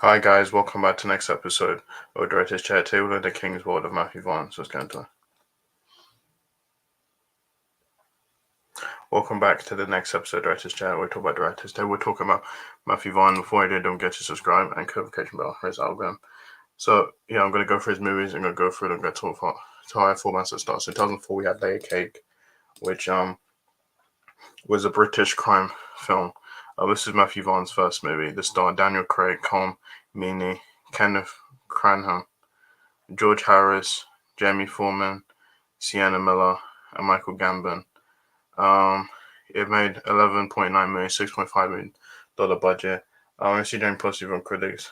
Hi guys, welcome back to the next episode of Director's Chair Table in the King's World of Matthew Vaughn. So let's get into it. Welcome back to the next episode of Director's Chair. We're talking about directors. Today we're talking about Matthew Vaughn. Before I do, don't forget to subscribe and notification bell for his algorithm. So yeah, I'm gonna go through his movies. I'm gonna go through them. I'm gonna talk about how I formats at start. So in 2004 we had Layer Cake, which was a British crime film. This is Matthew Vaughn's first movie. The star Daniel Craig, Colm Meaney, Kenneth Cranham, George Harris, Jamie Foreman, Sienna Miller, and Michael Gambon. It made 11.9 million, $6.5 million budget. Received positive from critics.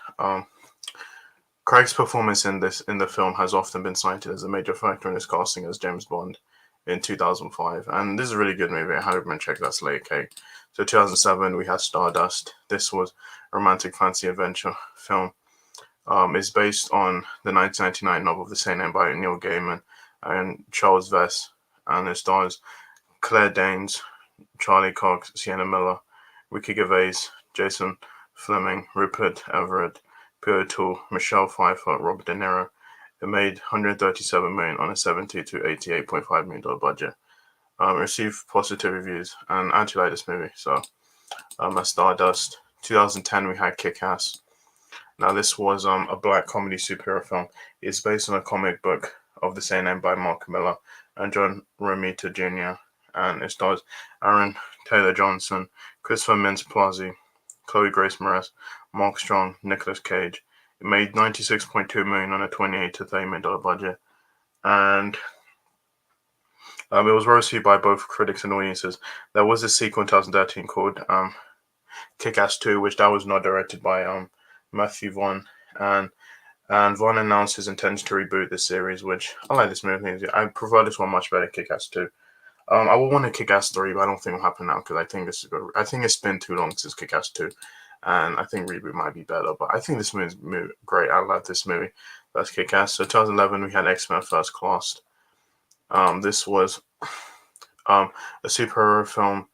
Craig's performance in the film has often been cited as a major factor in his casting as James Bond in 2005, and this is a really good movie. I highly recommend check that Slate Cake. So 2007 we had Stardust. This was a romantic fantasy adventure film. It's based on the 1999 novel of the same name by Neil Gaiman and Charles Vess, and it stars Claire Danes, Charlie Cox, Sienna Miller, Ricky Gervais, Jason Fleming, Rupert Everett, Peter O'Toole, Michelle Pfeiffer, Robert De Niro. It made 137 million on a 70 to $88.5 million budget. Received positive reviews, and I actually like this movie. So, that's Stardust. 2010 we had Kick-Ass. Now this was a black comedy superhero film. It's based on a comic book of the same name by Mark Miller and John Romita Jr. And it stars Aaron Taylor Johnson, Christopher Mintz-Plasse, Chloe Grace Moretz, Mark Strong, Nicolas Cage. It made $96.2 million on a $28 to $30 million budget, and it was well received by both critics and audiences. There was a sequel in 2013 called Kick-Ass 2, which that was not directed by Matthew Vaughn, and Vaughn announced his intention to reboot the series, which I like this movie. I prefer this one much better, Kick-Ass 2. I would want a Kick-Ass 3, but I don't think it'll happen now because I think this is good. I think it's been too long since Kick-Ass 2, and I think reboot might be better. But I think this movie is great. I love this movie. That's Kick-Ass. So 2011 we had X-Men First Class. This was a superhero film.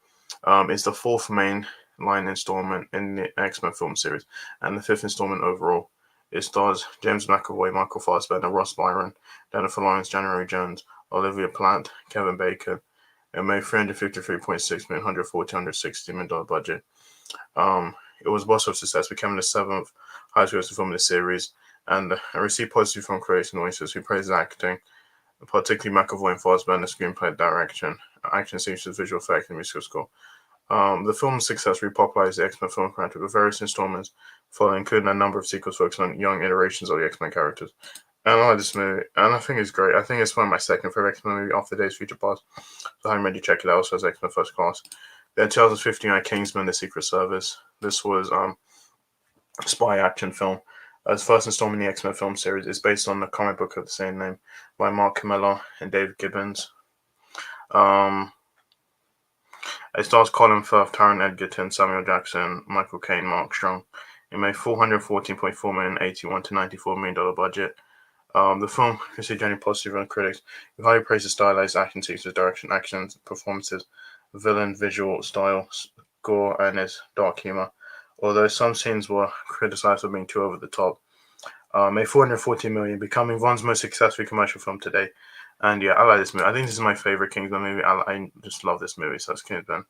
It's the fourth main line installment in the X-Men film series, and the fifth installment overall. It stars James McAvoy, Michael Fassbender, Ross Byron, Jennifer Lawrence, January Jones, Olivia Platt, Kevin Bacon. It made $353.6 million, $160 million budget. It was a box office success, becoming the seventh highest grossing film in the series, and received positive from critics and audiences who praised acting, particularly McAvoy and Fassbender, screenplay, direction, action scenes, visual effects, and musical score. The film's success repopularized the X-Men film character with various installments following, including a number of sequels focusing on young iterations of the X-Men characters. And I like this movie, and I think it's great. I think it's one of my second favorite X-Men movie after Days of Future Past. So I'm ready to check it out. Also has X-Men First Class. Then 2015, I had Kingsman: The Secret Service. This was a spy action film. As first installment in the X-Men film series, it's based on the comic book of the same name by Mark Miller and Dave Gibbons. Um, It stars Colin Firth, Taron Egerton, Samuel Jackson, Michael Caine, Mark Strong. It made $414.4 million, $81 to $94 million budget. The film received generally positive from critics, who highly praised the stylized action sequences, direction, actions, performances, villain visual style, gore, and its dark humor. Although some scenes were criticized for being too over the top. Made $414 million, becoming Vaughn's most successful commercial film to date. And yeah, I like this movie. I think this is my favorite Kingsman movie. I just love this movie. So that's Kingsman: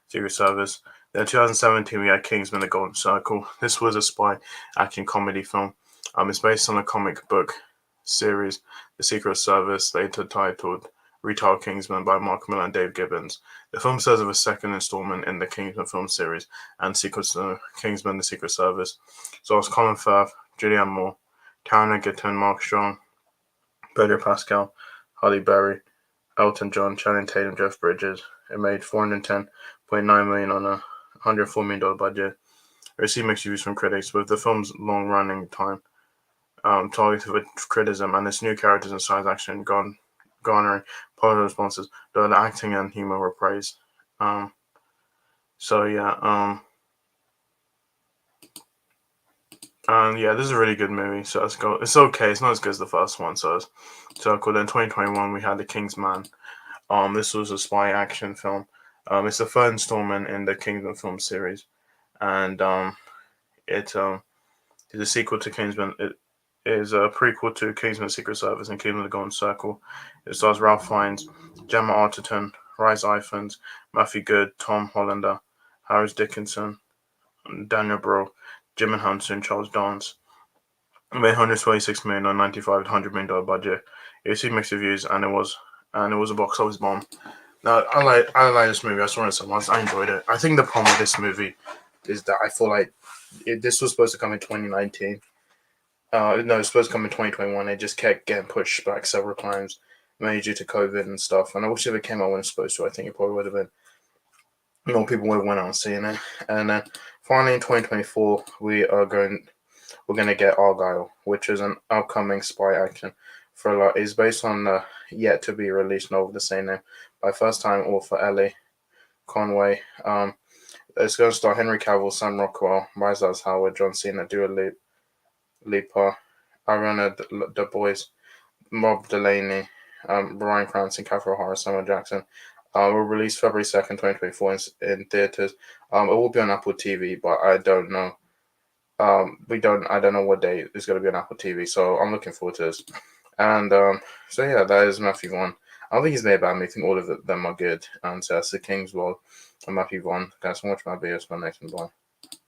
Secret Service. Then in 2017 we had Kingsman: The Golden Circle. This was a spy action comedy film. It's based on a comic book series, The Secret Service, later titled Retired Kingsman by Mark Miller and Dave Gibbons. The film serves as a second installment in the Kingsman film series and sequels to Kingsman: The Secret Service. So it's Colin Firth, Julianne Moore, Taron Egerton, Mark Strong, Pedro Pascal, Halle Berry, Elton John, Channing Tatum, Jeff Bridges. It made $410.9 million on a $104 million budget. It received mixed reviews from critics, with the film's long running time targeted for criticism and its new characters and science action garnering positive responses, though the acting and humor were praised. So yeah, and yeah, this is a really good movie. So let's go. It's okay. It's not as good as the first one. So cool. Then 2021 we had The Kingsman. This was a spy action film. It's the third installment in the Kingsman film series, and it is a sequel to Kingsman. It is a prequel to Kingsman Secret Service and Kingsman The Golden Circle. It stars Ralph Fiennes, Gemma Arterton, Rhys Ifans, Matthew Good, Tom Hollander, Harris Dickinson, Daniel Bro, Jim Henson, Charles Dance. It made 126 million on $95 to $100 million budget. It received mixed reviews, and it was a box office bomb. Now, I like this movie. I saw it so much. I enjoyed it. I think the problem with this movie is that I feel like this was supposed to come in 2019. No, it was supposed to come in 2021. It just kept getting pushed back several times, mainly due to COVID and stuff. And I wish if it came out when it's supposed to. I think it probably would have been more people would have went out and seen it. And then finally in 2024, we're going to get Argyle, which is an upcoming spy action thriller. It's based on the yet to be released novel of the same name by first time author Ellie Conway. It's going to star Henry Cavill, Sam Rockwell, Bryce Dallas Howard, John Cena, Dua Lipa, Ariana DeBose, Rob Delaney, Bryan Cranston, Catherine O'Hara, Samuel Jackson. Will release February 2nd, 2024 in theaters. It will be on Apple TV, but I don't know. I don't know what day it's going to be on Apple TV, so I'm looking forward to this. And so yeah, that is Matthew Vaughn. I don't think he's made bad. I think all of them are good. And so that's the King's World and Matthew Vaughn. Guys, so much my videos. My next one. Bye.